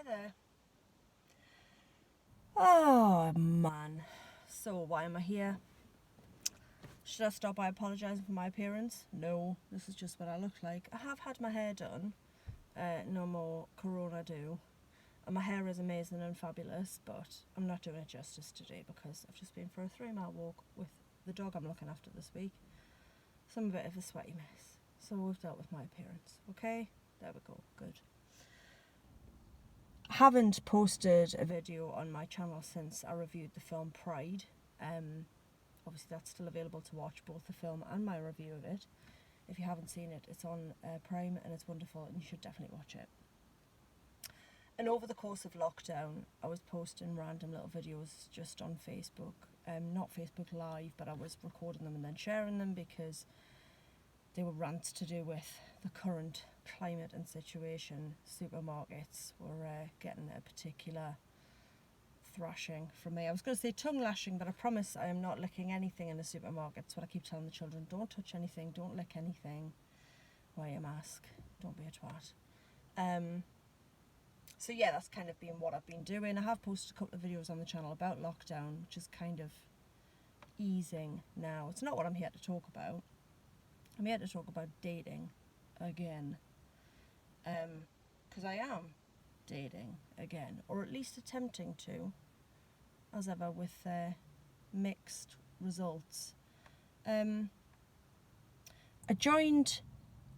Hi there. Oh man. So why am I here? Should I stop by apologising for my appearance? No, this is just what I look like. I have had my hair done. No more corona do. And my hair is amazing and fabulous, but I'm not doing it justice today because I've just been for a 3-mile walk with the dog I'm looking after this week. So I'm a bit of a sweaty mess. So we've dealt with my appearance. Okay? There we go. Good. I haven't posted a video on my channel since I reviewed the film Pride. Obviously that's still available to watch, both the film and my review of it. If you haven't seen it, it's on Prime and it's wonderful and you should definitely watch it. And over the course of lockdown, I was posting random little videos just on Facebook. Not Facebook Live, but I was recording them and then sharing them because they were rants to do with the current climate and situation. Supermarkets were getting a particular thrashing from me. I was going to say tongue lashing, but I promise I am not licking anything in the supermarket. That's what I keep telling the children. Don't touch anything, don't lick anything. Wear your mask, don't be a twat. So yeah, that's kind of been what I've been doing. I have posted a couple of videos on the channel about lockdown, which is kind of easing now. It's not what I'm here to talk about. I'm here to talk about dating again. Because I am dating again, or at least attempting to, as ever with mixed results. I joined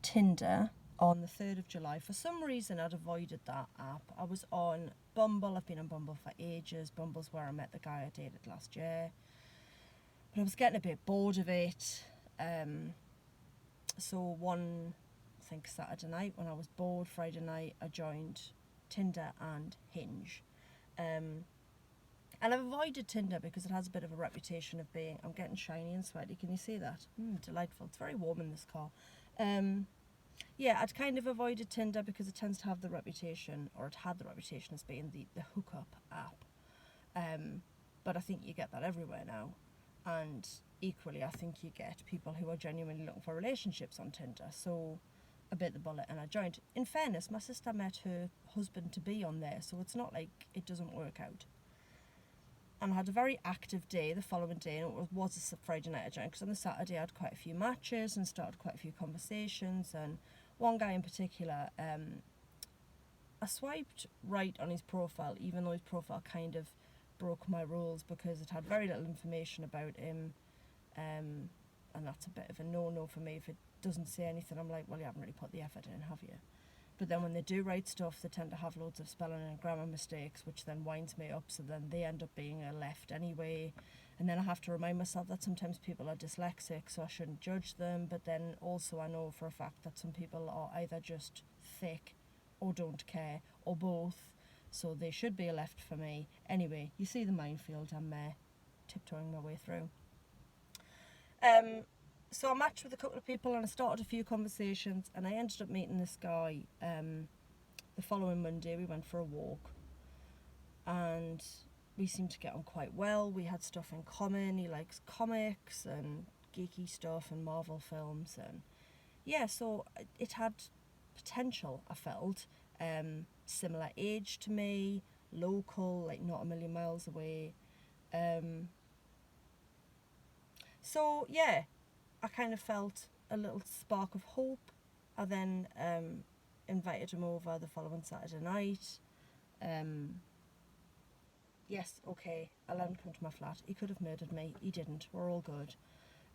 Tinder on the 3rd of July. For some reason I'd avoided that app. I was on Bumble. I've been on Bumble for ages. Bumble's where I met the guy I dated last year. But I was getting a bit bored of it. So one, I think Saturday night when I was bored, Friday night, I joined Tinder and Hinge. And I've avoided Tinder because it has a bit of a reputation of being, I'm getting shiny and sweaty, can you see that? Delightful. It's very warm in this car. Yeah, I'd kind of avoided Tinder because it tends to have the reputation, or it had the reputation as being the hookup app. But I think you get that everywhere now. And equally, I think you get people who are genuinely looking for relationships on Tinder. So I bit the bullet and I joined. In fairness, my sister met her husband-to-be on there, so it's not like it doesn't work out. And I had a very active day the following day, and it was a Friday night I joined, because on the Saturday I had quite a few matches and started quite a few conversations, and one guy in particular, I swiped right on his profile, even though his profile kind of broke my rules because it had very little information about him, and that's a bit of a no-no for me. If it doesn't say anything, I'm like, well, you haven't really put the effort in, have you? But then when they do write stuff, they tend to have loads of spelling and grammar mistakes, which then winds me up, so then they end up being a left anyway. And then I have to remind myself that sometimes people are dyslexic, so I shouldn't judge them. But then also I know for a fact that some people are either just thick or don't care, or both, so they should be a left for me. Anyway, you see the minefield I'm tiptoeing my way through. So I matched with a couple of people and I started a few conversations, and I ended up meeting this guy the following Monday. We went for a walk and we seemed to get on quite well. We had stuff in common. He likes comics and geeky stuff and Marvel films, and yeah, so it had potential, I felt. Similar age to me, local, like not a million miles away. So yeah, I kind of felt a little spark of hope. I then invited him over the following Saturday night. Yes, okay, I let him come to my flat. He could have murdered me. He didn't. We're all good.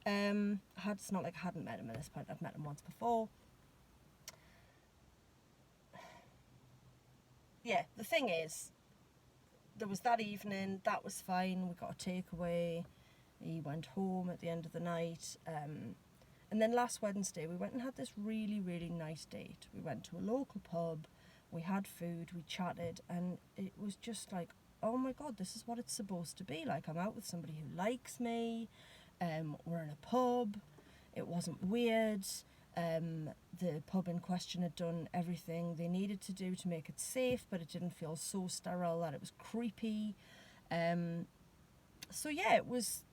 It's not like I hadn't met him at this point. I've met him once before. Yeah, the thing is, there was that evening. That was fine. We got a takeaway. He went home at the end of the night. And then last Wednesday, we went and had this really, really nice date. We went to a local pub, we had food, we chatted, and it was just like, oh my God, this is what it's supposed to be. Like, I'm out with somebody who likes me, we're in a pub, it wasn't weird, the pub in question had done everything they needed to do to make it safe, but it didn't feel so sterile that it was creepy. So yeah, it was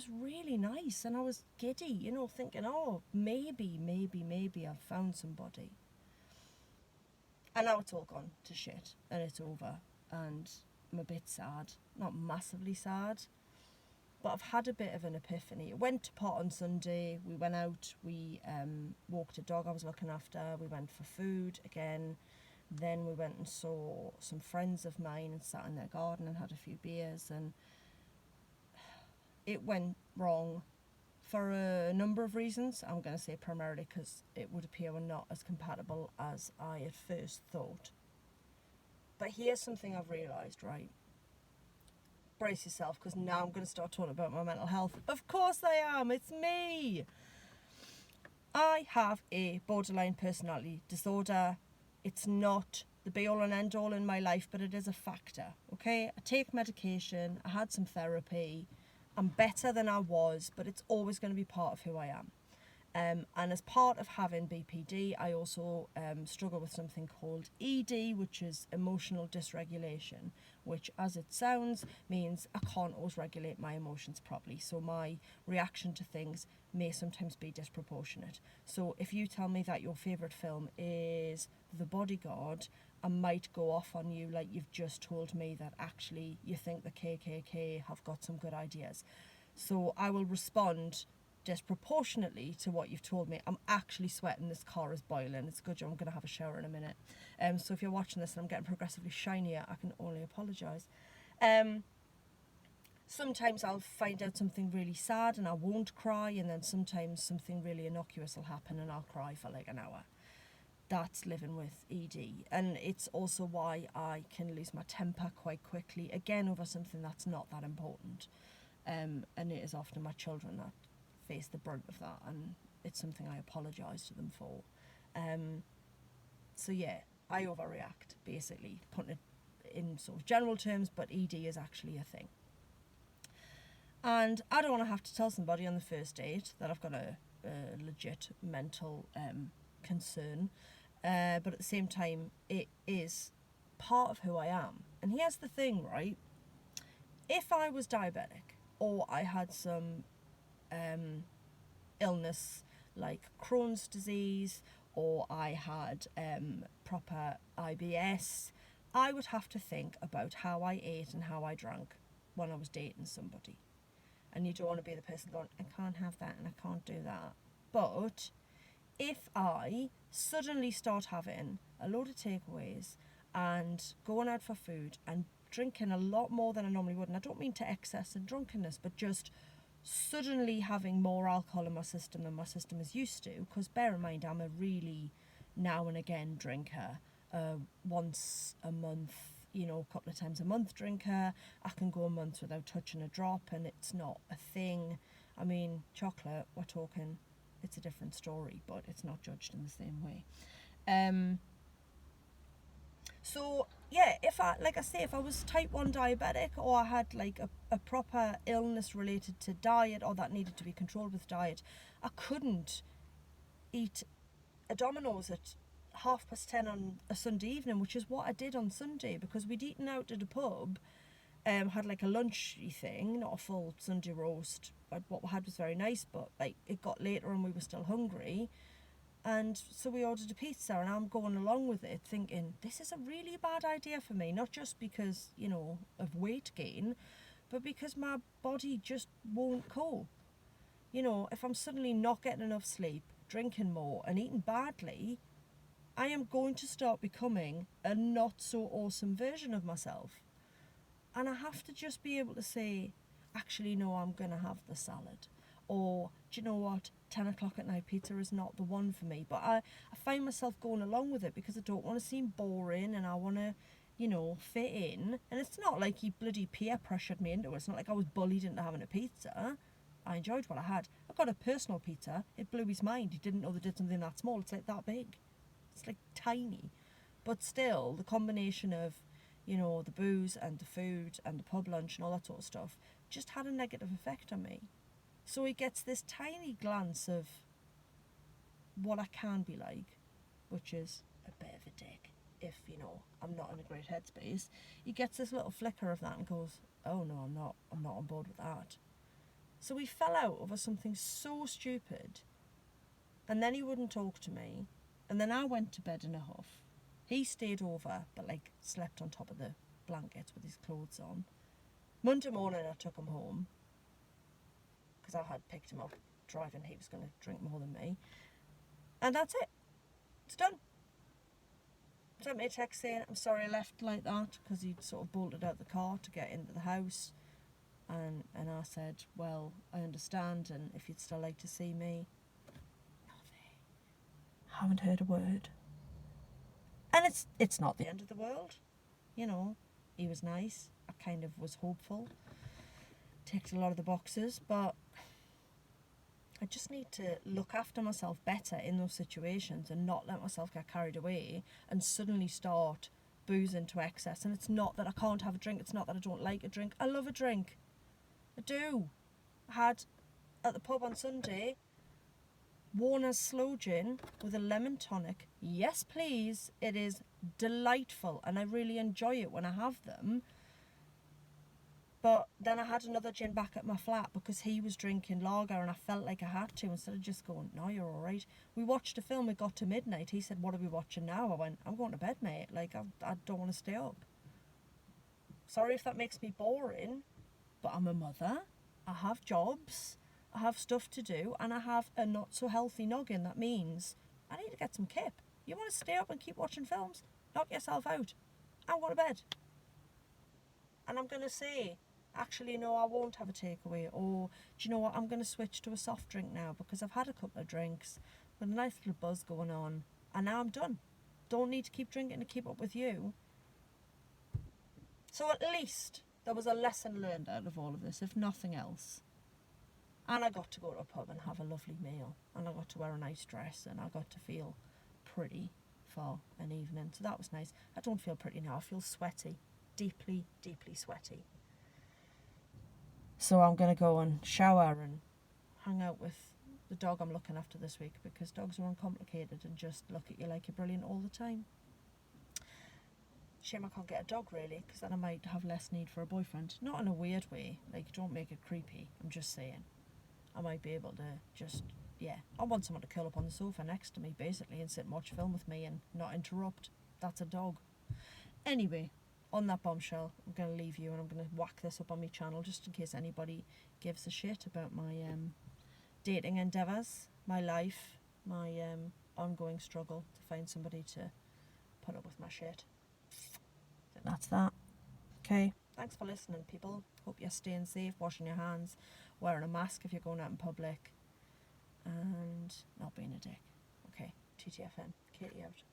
really nice, and I was giddy, thinking, oh, maybe I've found somebody. And now it's all gone to shit and it's over and I'm a bit sad. Not massively sad, but I've had a bit of an epiphany. I went to pot on Sunday, we went out, we walked a dog I was looking after, we went for food again, then we went and saw some friends of mine and sat in their garden and had a few beers, and it went wrong for a number of reasons. I'm going to say primarily because it would appear we're not as compatible as I at first thought. But here's something I've realised, right? Brace yourself, because now I'm going to start talking about my mental health. Of course I am, it's me! I have a borderline personality disorder. It's not the be-all and end-all in my life, but it is a factor, okay? I take medication, I had some therapy, I'm better than I was, but it's always going to be part of who I am. And as part of having BPD, I also struggle with something called ED, which is emotional dysregulation, which, as it sounds, means I can't always regulate my emotions properly. So my reaction to things may sometimes be disproportionate. So if you tell me that your favourite film is The Bodyguard, I might go off on you like you've just told me that actually you think the KKK have got some good ideas. So I will respond disproportionately to what you've told me. I'm actually sweating, this car is boiling, it's a good job I'm going to have a shower in a minute. So if you're watching this and I'm getting progressively shinier, I can only apologise. Sometimes I'll find out something really sad and I won't cry, and then sometimes something really innocuous will happen and I'll cry for like an hour. That's living with ED, and it's also why I can lose my temper quite quickly, again over something that's not that important. And it is often my children that face the brunt of that, and it's something I apologise to them for. So yeah, I overreact, basically, putting it in sort of general terms, but ED is actually a thing. And I don't want to have to tell somebody on the first date that I've got a legit mental concern, but at the same time, it is part of who I am. And here's the thing, right? If I was diabetic, or I had some illness like Crohn's disease, or I had proper IBS, I would have to think about how I ate and how I drank when I was dating somebody. And you don't want to be the person going, I can't have that and I can't do that. But if I suddenly start having a load of takeaways and going out for food and drinking a lot more than I normally would, and I don't mean to excess in drunkenness, but just suddenly having more alcohol in my system than my system is used to, because bear in mind I'm a really now and again drinker, once a month, you know, a couple of times a month drinker. I can go a month without touching a drop and it's not a thing. I mean, chocolate, we're talking, it's a different story, but it's not judged in the same way. So yeah, if I, like I say, if I was type 1 diabetic, or I had like a proper illness related to diet, or that needed to be controlled with diet, I couldn't eat a Domino's at 10:30 on a Sunday evening, which is what I did on Sunday, because we'd eaten out at a pub, had like a lunchy thing, not a full Sunday roast. What we had was very nice, but like it got later and we were still hungry. And so we ordered a pizza, and I'm going along with it thinking, this is a really bad idea for me, not just because, you know, of weight gain, but because my body just won't cope. You know, if I'm suddenly not getting enough sleep, drinking more and eating badly, I am going to start becoming a not so awesome version of myself. And I have to just be able to say, actually, no, I'm going to have the salad. Or, do you know what, 10 o'clock at night pizza is not the one for me. But I find myself going along with it because I don't want to seem boring, and I want to, you know, fit in. And it's not like he bloody peer pressured me into it. It's not like I was bullied into having a pizza. I enjoyed what I had. I got a personal pizza. It blew his mind. He didn't know they did something that small. It's like that big. It's like tiny. But still, the combination of, you know, the booze and the food and the pub lunch and all that sort of stuff just had a negative effect on me. So he gets this tiny glance of what I can be like, which is a bit of a dick if, you know, I'm not in a great headspace. He gets this little flicker of that and goes, oh no, I'm not on board with that. So we fell out over something so stupid, and then he wouldn't talk to me, and then I went to bed in a huff. He stayed over, but like slept on top of the blankets with his clothes on. Monday morning I took him home because I had picked him up driving. He was going to drink more than me. And that's it. It's done. Sent me a text saying, I'm sorry I left like that, because he'd sort of bolted out the car to get into the house. And I said, well, I understand, and if you'd still like to see me. Nothing. Haven't heard a word. And it's not the end of the world. You know, he was nice. I kind of was hopeful. Ticked a lot of the boxes, but I just need to look after myself better in those situations and not let myself get carried away and suddenly start boozing to excess. And it's not that I can't have a drink. It's not that I don't like a drink. I love a drink. I do. I had at the pub on Sunday Warner's Sloe Gin with a lemon tonic. Yes, please. It is delightful and I really enjoy it when I have them. But then I had another gin back at my flat because he was drinking lager and I felt like I had to, instead of just going, no, you're all right. We watched a film, it got to midnight. He said, what are we watching now? I went, I'm going to bed, mate. Like, I don't want to stay up. Sorry if that makes me boring, but I'm a mother. I have jobs. I have stuff to do and I have a not so healthy noggin. That means I need to get some kip. You want to stay up and keep watching films? Knock yourself out. I'm going to bed. And I'm going to say, actually, no, I won't have a takeaway. Or, do you know what, I'm going to switch to a soft drink now because I've had a couple of drinks with a nice little buzz going on. And now I'm done. Don't need to keep drinking to keep up with you. So at least there was a lesson learned out of all of this, if nothing else. And I got to go to a pub and have a lovely meal. And I got to wear a nice dress and I got to feel pretty for an evening. So that was nice. I don't feel pretty now. I feel sweaty. Deeply, deeply sweaty. So I'm going to go and shower and hang out with the dog I'm looking after this week because dogs are uncomplicated and just look at you like you're brilliant all the time. Shame I can't get a dog really, because then I might have less need for a boyfriend. Not in a weird way, like don't make it creepy, I'm just saying. I might be able to just, yeah, I want someone to curl up on the sofa next to me basically and sit and watch film with me and not interrupt. That's a dog. Anyway, on that bombshell, I'm going to leave you and I'm going to whack this up on my channel just in case anybody gives a shit about my dating endeavours, my life, my ongoing struggle to find somebody to put up with my shit. That's that. Okay, thanks for listening, people. Hope you're staying safe, washing your hands, wearing a mask if you're going out in public, and not being a dick. Okay, TTFN. Katie out.